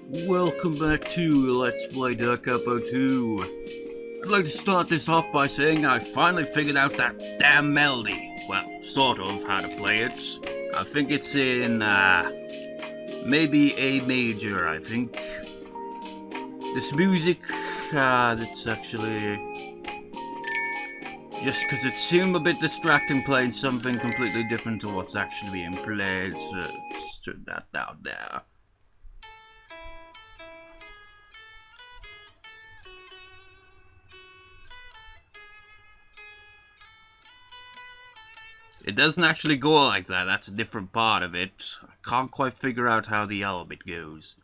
Welcome back to Let's Play Capo 2. I'd like to start this off by saying I finally figured out that damn melody. Well, sort of, how to play it. I think it's in, maybe A major, I think. This music, that's actually... just because it seemed a bit distracting playing something completely different to what's actually being played, so let's turn that down there. It doesn't actually go like that, that's a different part of it. I can't quite figure out how the yellow bit goes.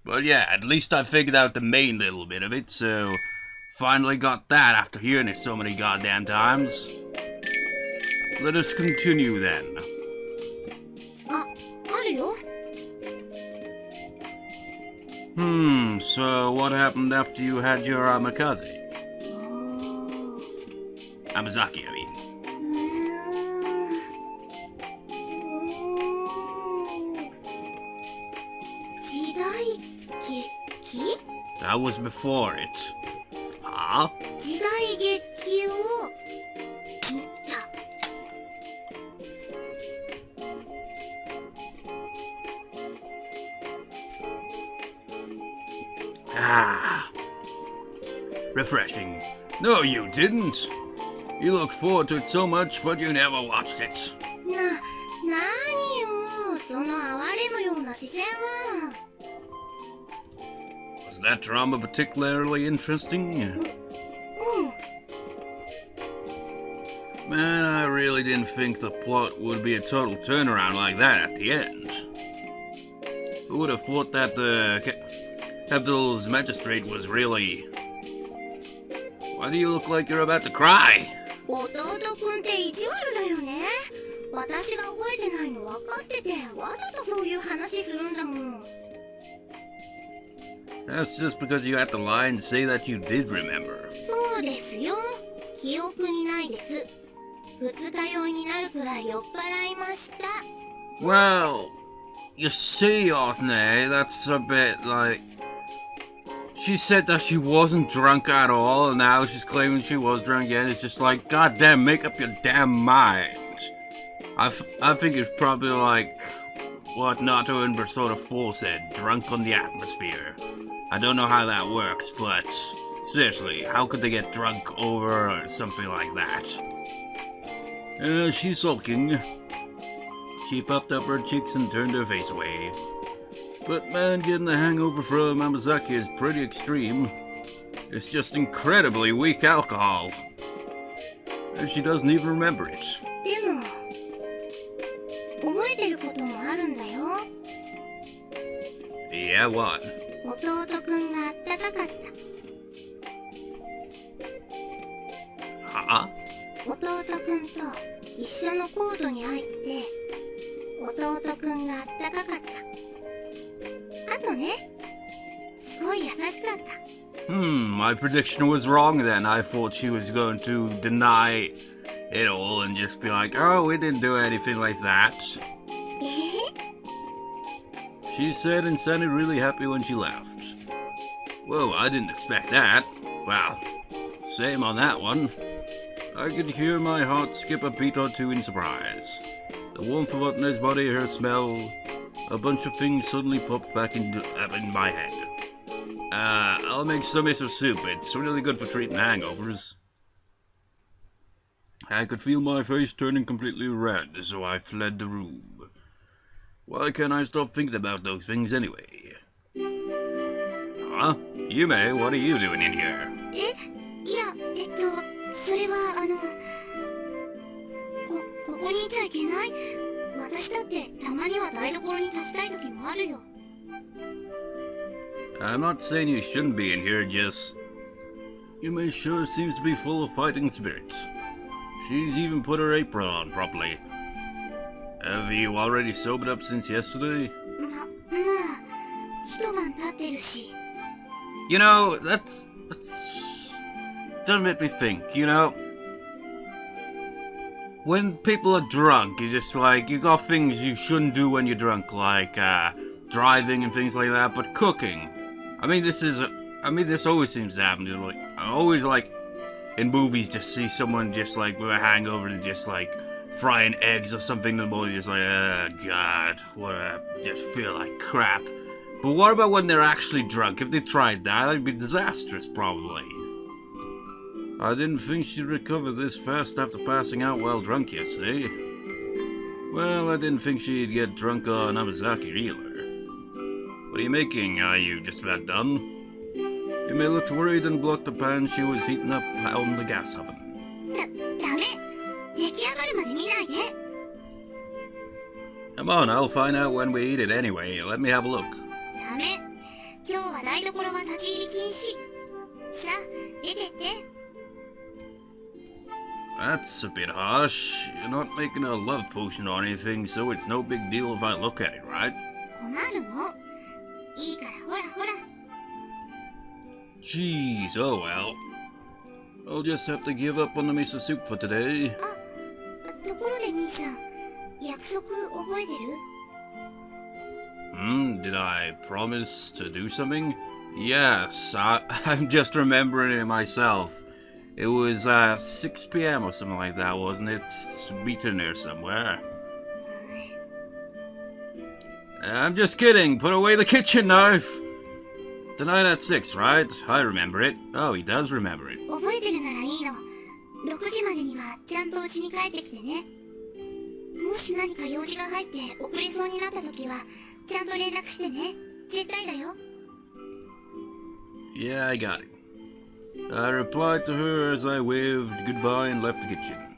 But yeah, at least I figured out the main little bit of it, so finally got that after hearing it so many goddamn times. Let us continue then. So what happened after you had your amikaze? Amazaki, I mean. That was before it. Huh? Ah. Refreshing. No, you didn't. You looked forward to it so much, but you never watched it. Was that drama particularly interesting? Man, I really didn't think the plot would be a total turnaround like that at the end. Who would have thought that the capital's magistrate was really... Why do you look like you're about to cry? That's just because you had to lie and say that you did remember. Well, you see, Otne, that's a bit like... She said that she wasn't drunk at all, and now she's claiming she was drunk again. It's just like, goddamn, make up your damn mind. I think it's probably like what Nato and Persona 4 said, drunk on the atmosphere. I don't know how that works, but seriously, how could they get drunk over or something like that? She's sulking. She puffed up her cheeks and turned her face away. But man, getting a hangover from Amazaki is pretty extreme. It's just incredibly weak alcohol. And she doesn't even remember it. Yeah, what? Huh? My prediction was wrong then. I thought she was going to deny it all and just be like, oh, we didn't do anything like that. She said and sounded really happy when she left. Whoa, I didn't expect that. Wow, same on that one. I could hear my heart skip a beat or two in surprise. The warmth of Otne's body, her smell, a bunch of things suddenly popped back in my head. I'll make some miso soup. It's really good for treating hangovers. I could feel my face turning completely red, so I fled the room. Why can't I stop thinking about those things anyway? Huh? Yume, what are you doing in here? I'm not saying you shouldn't be in here, just... Yume sure seems to be full of fighting spirit. She's even put her apron on properly. Have you already sobered up since yesterday? You know, that's doesn't make me think, you know. When people are drunk, it's just like, you got things you shouldn't do when you're drunk, like driving and things like that, but cooking. I mean, this always seems to happen. Like, I always, like, in movies, just see someone just, like, with a hangover and just, like, frying eggs or something in the morning, just like, oh, God, just feel like crap. But what about when they're actually drunk? If they tried that, it'd be disastrous, probably. I didn't think she'd recover this fast after passing out while drunk yesterday. Well, I didn't think she'd get drunk on Namazaki either. What are you making? Are you just about done? You may look worried and blocked the pan she was heating up on the gas oven. Come on, I'll find out when we eat it anyway. Let me have a look. That's a bit harsh. You're not making a love potion or anything, so it's no big deal if I look at it, right? Jeez, oh well. I'll just have to give up on the miso soup for today. Did I promise to do something? Yes, I'm just remembering it myself. It was 6 p.m. or something like that, wasn't it? It's written there somewhere. I'm just kidding. Put away the kitchen knife. Tonight at 6, right? I remember it. Oh, he does remember it. Yeah, I got it. I replied to her as I waved goodbye and left the kitchen.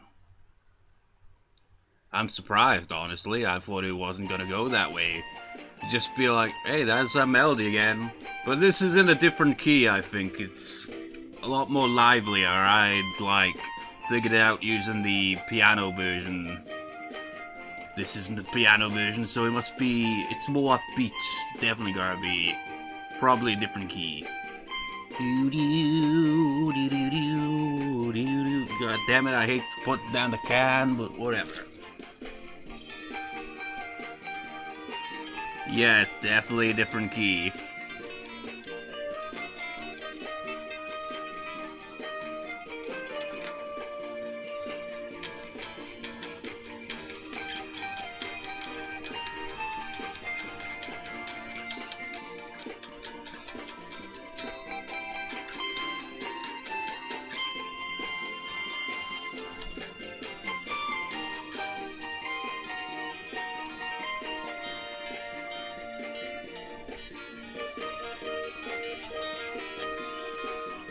I'm surprised, honestly. I thought it wasn't gonna go that way. Just be like, hey, that's that melody again. But this is in a different key, I think. It's a lot more livelier. I'd, like, figured it out using the piano version. This isn't the piano version, so it must be... It's more upbeat. It's definitely gotta be probably a different key. God damn it, I hate to put down the can, but whatever. Yeah, it's definitely a different key.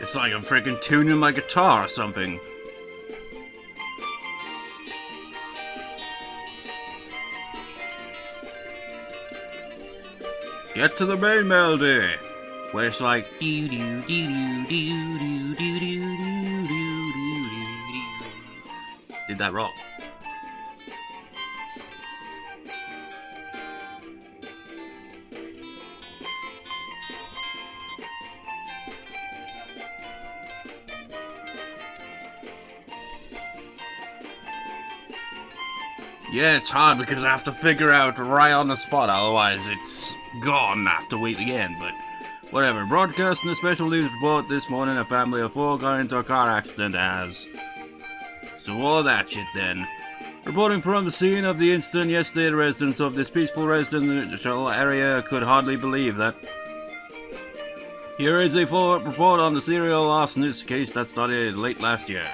It's like I'm freaking tuning my guitar or something. Get to the main melody, where it's like did that wrong? Yeah, it's hard because I have to figure out right on the spot, otherwise it's gone. I have to wait again, but whatever. Broadcasting a special news report this morning, a family of 4 got into a car accident So all that shit then. Reporting from the scene of the incident yesterday, the residents of this peaceful residential area could hardly believe that. Here is a follow-up report on the serial larceny case that started late last year.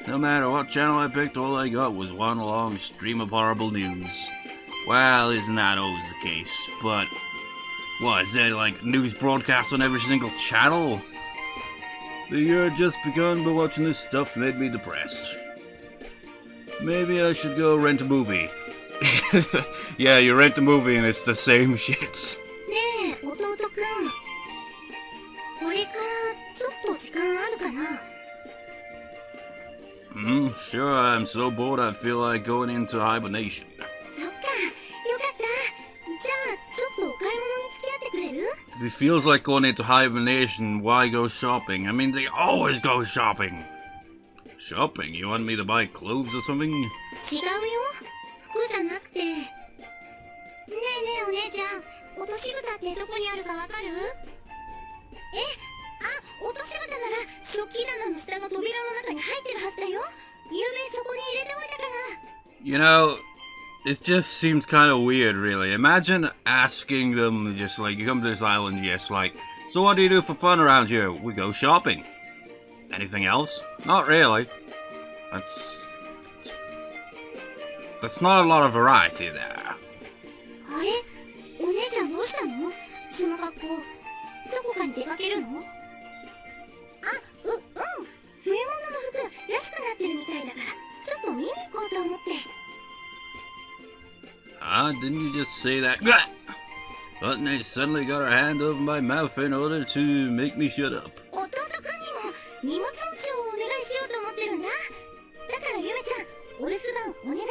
No matter what channel I picked, all I got was one long stream of horrible news. Well, isn't that always the case? But, what, is there like news broadcast on every single channel? The year had just begun, but watching this stuff made me depressed. Maybe I should go rent a movie. Yeah, you rent a movie and it's the same shit. Sure, I'm so bored I feel like going into hibernation. If he feels like going into hibernation, why go shopping? I mean, they always go shopping. Shopping? You want me to buy clothes or something? 違うよ。服じゃなくて。ねえねえお姉ちゃん、落とし蓋ってどこにあるかわかる？落とし蓋なら食器棚の下の扉の中に入ってるはずだよ。ゆうべそこに入れておいたから。You know, it just seems kind of weird, really. Imagine asking them, just like, you come to this island, just like, so what do you do for fun around here? We go shopping. Anything else? Not really. That's not a lot of variety there. あれ？お姉ちゃんどうしたの？その格好。どこかに出かけるの？冬物の服安くなってるみたいだから、ちょっと見に行こうと思って。Didn't you just say that? But they suddenly got her hand over my mouth in order to make me shut up. 弟くんにも荷物持ちをお願いしようと思ってるんだ。だからゆめちゃん、お留守番お願いね。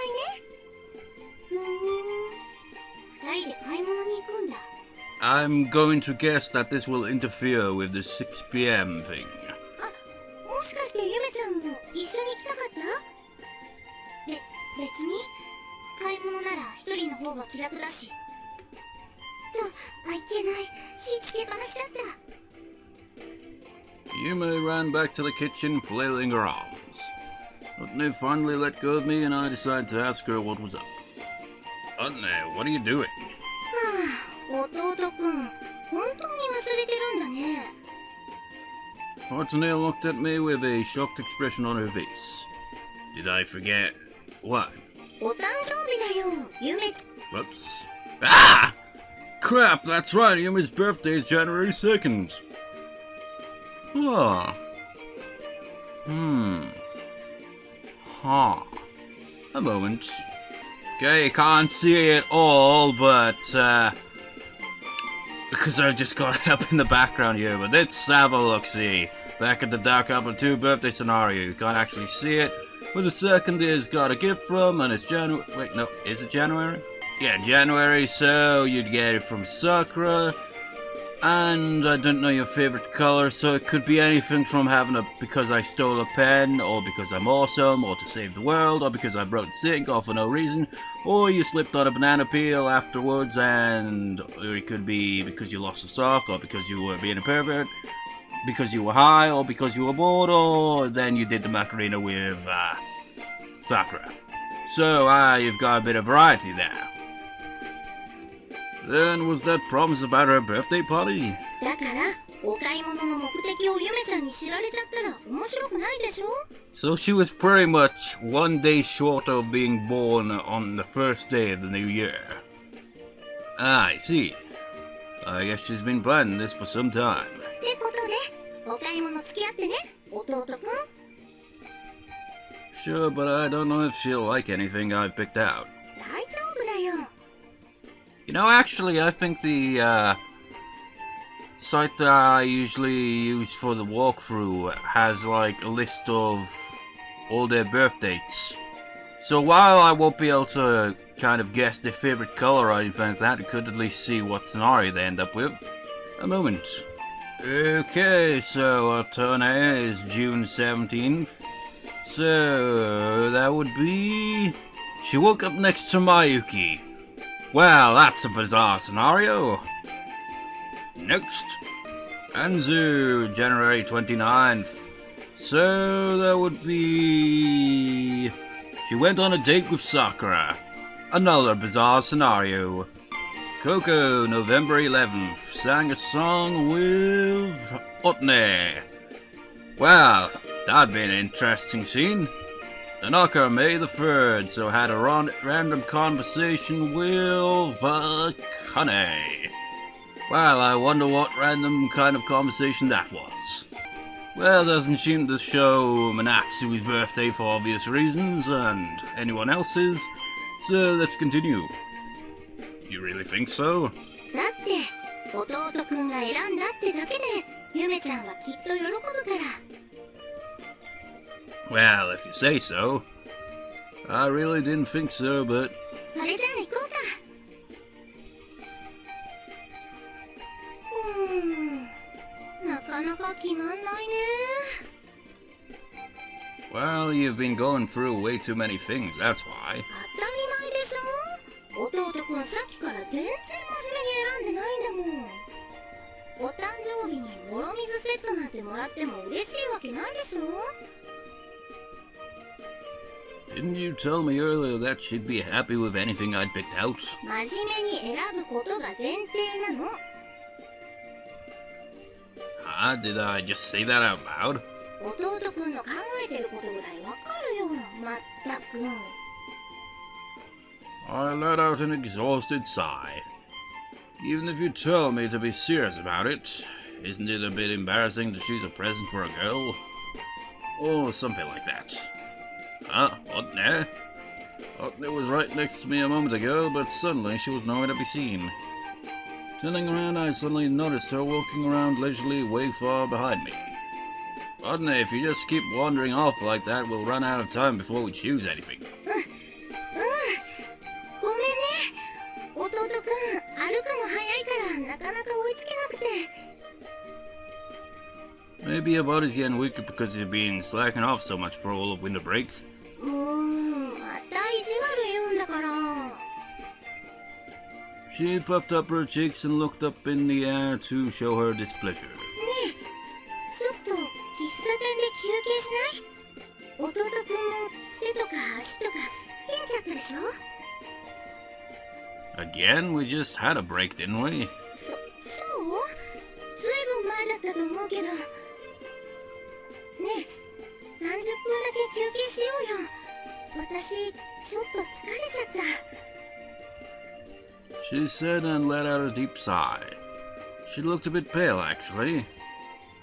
二人で買い物に行くんだ。I'm going to guess that this will interfere with the 6 p.m. thing. もしかしてゆめちゃんも一緒に行きたかった？別に買い物なら一人の方が気楽だし。いけない。火つけっぱなしだった。Yume ran back to the kitchen, flailing her arms. Utne finally let go of me, and I decided to ask her what was up. Utne, what are you doing? 弟くん、本当に忘れてるんだね。Utne looked at me with a shocked expression on her face. Did I forget? What? お誕生日だよ、ゆめちゃん。Whoops. Ah! Crap, that's right, Yume's birthday is January 2nd. Oh. A moment. Okay, you can't see it all, but, because I've just got it up in the background here, but let's have a look-see. Back at the Dark Apple 2 birthday scenario, you can't actually see it, but the second is got a gift from, and it's January. Wait, no, is it January? Yeah, January, so you'd get it from Sakura. And I don't know your favorite color, so it could be anything from having because I stole a pen, or because I'm awesome, or to save the world, or because I broke the sink, or for no reason, or you slipped on a banana peel afterwards, and or it could be because you lost a sock, or because you were being a pervert, because you were high, or because you were bored, or then you did the Macarena with Sakura. So you've got a bit of variety there. Then was that promise about her birthday party? だから、お買い物の目的をゆめちゃんに知られちゃったら面白くないでしょ? So she was pretty much one day short of being born on the first day of the new year. I see. I guess she's been planning this for some time. ってことで、お買い物付き合ってね、弟くん。Sure, but I don't know if she'll like anything I've picked out. 大丈夫だよ。You know, actually, I think the site that I usually use for the walkthrough has like a list of all their birth dates. So while I won't be able to kind of guess their favorite color or anything like that, I could at least see what scenario they end up with. A moment. Okay, so our turn is June 17th. So that would be... She woke up next to Mayuki. Well, that's a bizarre scenario. Next. Anzu, January 29th. So that would be... She went on a date with Sakura. Another bizarre scenario. Coco, November 11th. Sang a song with Otne. Well, that'd be an interesting scene. Tanaka, May the 3rd, so had a random conversation with Kane. Well, I wonder what random kind of conversation that was. Well, doesn't seem to show Manatsu's birthday for obvious reasons, and anyone else's, so let's continue. You really think so? だって、弟くんが選んだってだけで、ゆめちゃんはきっと喜ぶから。Well, if you say so. I really didn't think so, but... それじゃあ行こうか。なかなか決まんないね。Well, you've been going through way too many things, that's why. 当たり前でしょ。弟くんさっきから全然真面目に選んでないんだもん。お誕生日にボロ水セットなんてもらっても嬉しいわけないでしょ。Didn't you tell me earlier that she'd be happy with anything I'd picked out? 真面目に選ぶことが前提なの。Did I just say that out loud? 弟くんの考えてることぐらいわかるよ。まったく。I let out an exhausted sigh. Even if you tell me to be serious about it, isn't it a bit embarrassing to choose a present for a girl? Or something like that. What now? Otne was right next to me a moment ago, but suddenly she was nowhere to be seen. Turning around, I suddenly noticed her walking around leisurely way far behind me. Otne, if you just keep wandering off like that, we'll run out of time before we choose anything. ごめんね。弟くん、歩くの早いからなかなか追いつけなくて。 Maybe your body's getting weaker because you've been slacking off so much for all of winter break. また意地悪言うんだから。 She puffed up her cheeks and looked up in the air to show her displeasure. ねえ、ちょっと喫茶店で休憩しない？弟くんも手とか足とか冷えちゃったでしょ？ Again, we just had a break, didn't we? そう？ずいぶん前だったと思うけど。ねえ、30分だけ休憩しようよ。私、ちょっと疲れちゃった。 She said and let out a deep sigh. She looked a bit pale, actually.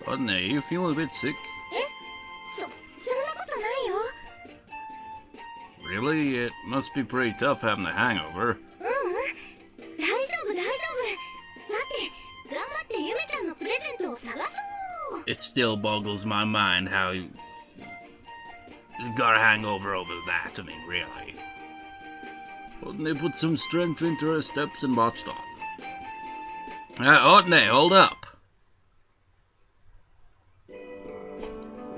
Otne, you feel a bit sick? そんなことないよ。 Really? It must be pretty tough having a hangover. 大丈夫。さて、頑張ってゆめちゃんのプレゼントを探そう。 It still boggles my mind how you got a hangover over that. I mean, really. Otne put some strength into her steps and marched on. Otne, hold up!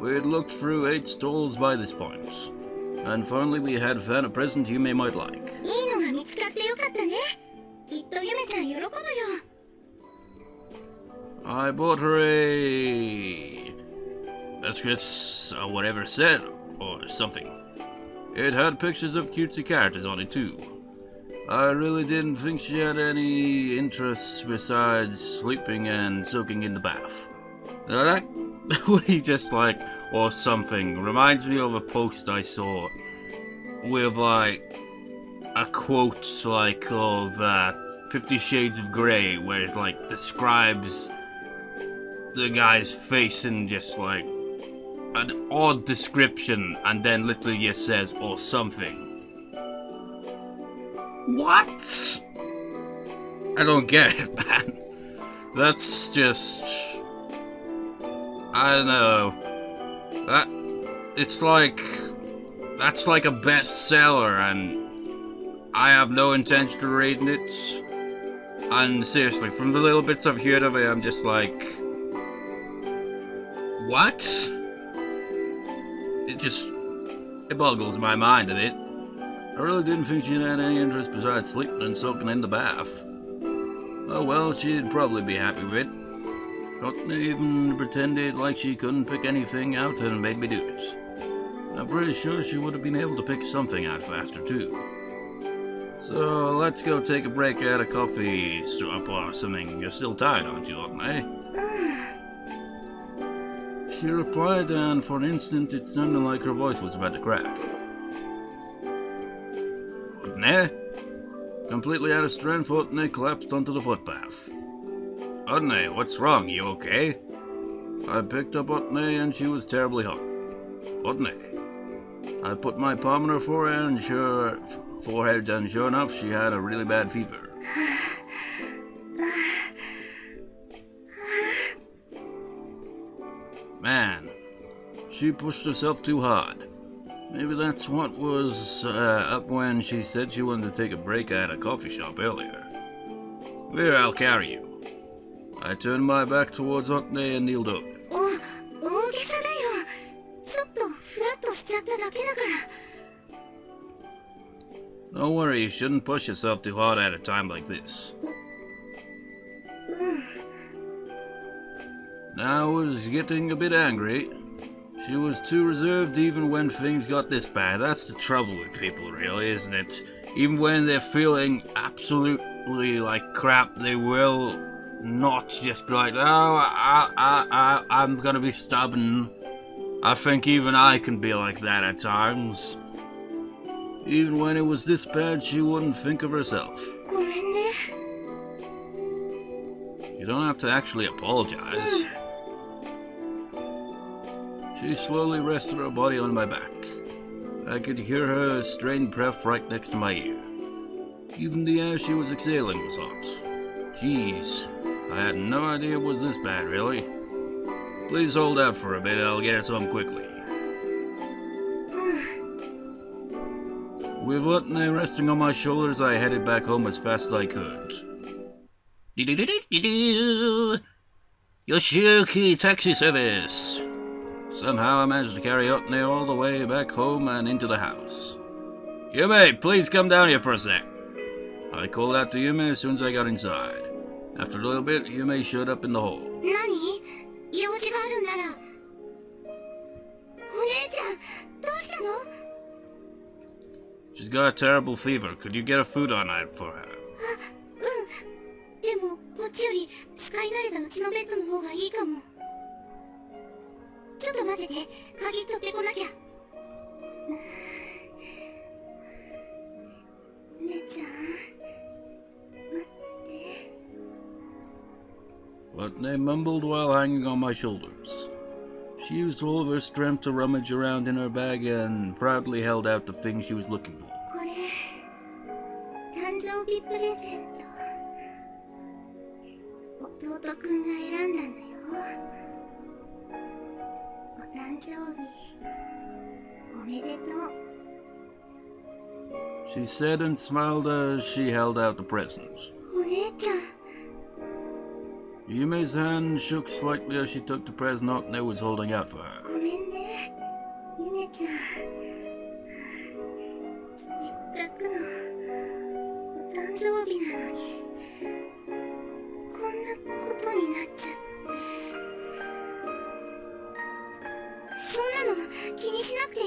We had looked through 8 stalls by this point, and finally we had found a present Yume might like. いいのが見つかってよかったね。きっとゆめちゃん喜ぶよ。 I bought her a... That's just whatever it said, or something. It had pictures of cutesy characters on it too. I really didn't think she had any interests besides sleeping and soaking in the bath. Now that we just like, or something, reminds me of a post I saw with like a quote like of 50 Shades of Grey, where it like describes the guy's face in just like an odd description, and then literally just says or something. What? I don't get it, man. That's just... I don't know. It's like... That's like a bestseller, and I have no intention of reading it. And seriously, from the little bits I've heard of it, I'm just like... What? It boggles my mind a bit. I really didn't think she had any interest besides sleeping and soaking in the bath. Oh well, she'd probably be happy with it. Not even pretended like she couldn't pick anything out and made me do it. I'm pretty sure she would have been able to pick something out faster too. So let's go take a break at a coffee shop or something. You're still tired, aren't you, Otne? She replied, and for an instant it sounded like her voice was about to crack. Otne? Completely out of strength, Otne collapsed onto the footpath. Otne, what's wrong? You okay? I picked up Otne and she was terribly hot. Otne. I put my palm on her forehead and sure enough she had a really bad fever. Man, She pushed herself too hard. Maybe that's what was up when she said she wanted to take a break at a coffee shop earlier. Here, I'll carry you. I turned my back towards Otne and kneeled over. 大げさだよ。ちょっとフラッとしちゃっただけだから。Don't worry, you shouldn't push yourself too hard at a time like this. Now I was getting a bit angry. She was too reserved even when things got this bad. That's the trouble with people, really, isn't it? Even when they're feeling absolutely like crap, they will not just be like, oh, I'm gonna be stubborn. I think even I can be like that at times. Even when it was this bad, she wouldn't think of herself. ごめんね。 You don't have to actually apologize. She slowly rested her body on my back. I could hear her strained breath right next to my ear. Even the air she was exhaling was hot. Jeez, I had no idea it was this bad, really. Please hold out for a bit, I'll get us home quickly. With Otne resting on my shoulders, I headed back home as fast as I could. Yoshiyuki Taxi Service! Somehow I managed to carry Otne all the way back home and into the house. Yume, please come down here for a sec. I called out to Yume as soon as I got inside. After a little bit, Yume showed up in the hall. 何？用事があるんなら。お姉ちゃん、どうしたの？ She's got a terrible fever. Could you get a food on night for her? あ、うん。でも、こっちより使い慣れたうちのベッドの方がいいかも。ちょっと待ってて、鍵取ってこなきゃ。姉ちゃん、待って。Otne mumbled while hanging on my shoulders. She used all of her strength to rummage around in her bag and proudly held out the thing she was looking for. これ、誕生日プレゼント。弟くんが選んだんだよ。お誕生日、おめでとう。 She said and smiled as she held out the present. お姉ちゃん。 Yume's hand shook slightly as she took the present Otne was holding out for her. ごめんね、ゆめちゃん。せっかくのお誕生日なのに、こんなことになっちゃって。そんなの気にしなくていい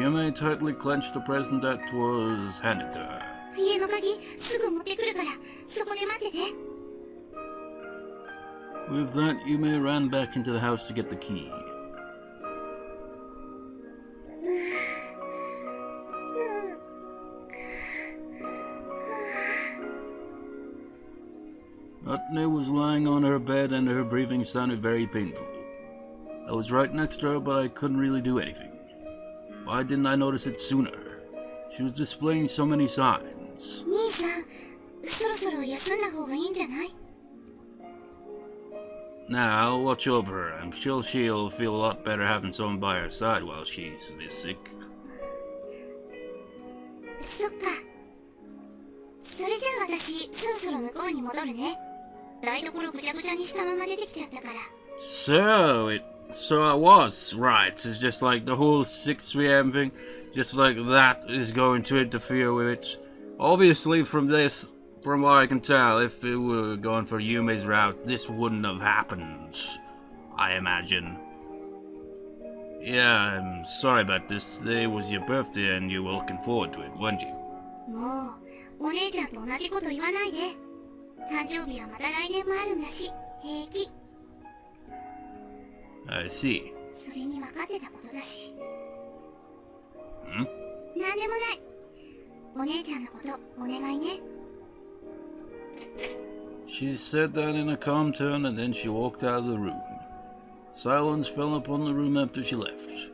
よ。 Yume tightly clenched the present that was handed to her. 家の鍵すぐ持ってくるから、そこで待ってて。 With that, Yume ran back into the house to get the key. Otne was lying on her bed and her breathing sounded very painful. I was right next to her, but I couldn't really do anything. Why didn't I notice it sooner? She was displaying so many signs. 兄さん、そろそろ休んだ方がいいんじゃない？ Now, I'll watch over her. I'm sure she'll feel a lot better having someone by her side while she's this sick. そっか。それじゃあ私、そろそろ向こうに戻るね。台所ぐちゃぐちゃにしたまま出てきちゃったから。So I was right. It's just like the whole 6 p.m. thing. Just like that is going to interfere with it. Obviously, from what I can tell, if it were going for Yume's route, this wouldn't have happened. I imagine. Yeah, I'm sorry about this. Today was your birthday and you were looking forward to it, weren't you? もう、お姉ちゃんと同じこと言わないで。誕生日はまた来年もあるんだし、平気。 I see. それに分かってたことだし。Hmm? なんでもない。お姉ちゃんのことお願いね。 She said that in a calm tone and then she walked out of the room. Silence fell upon the room after she left.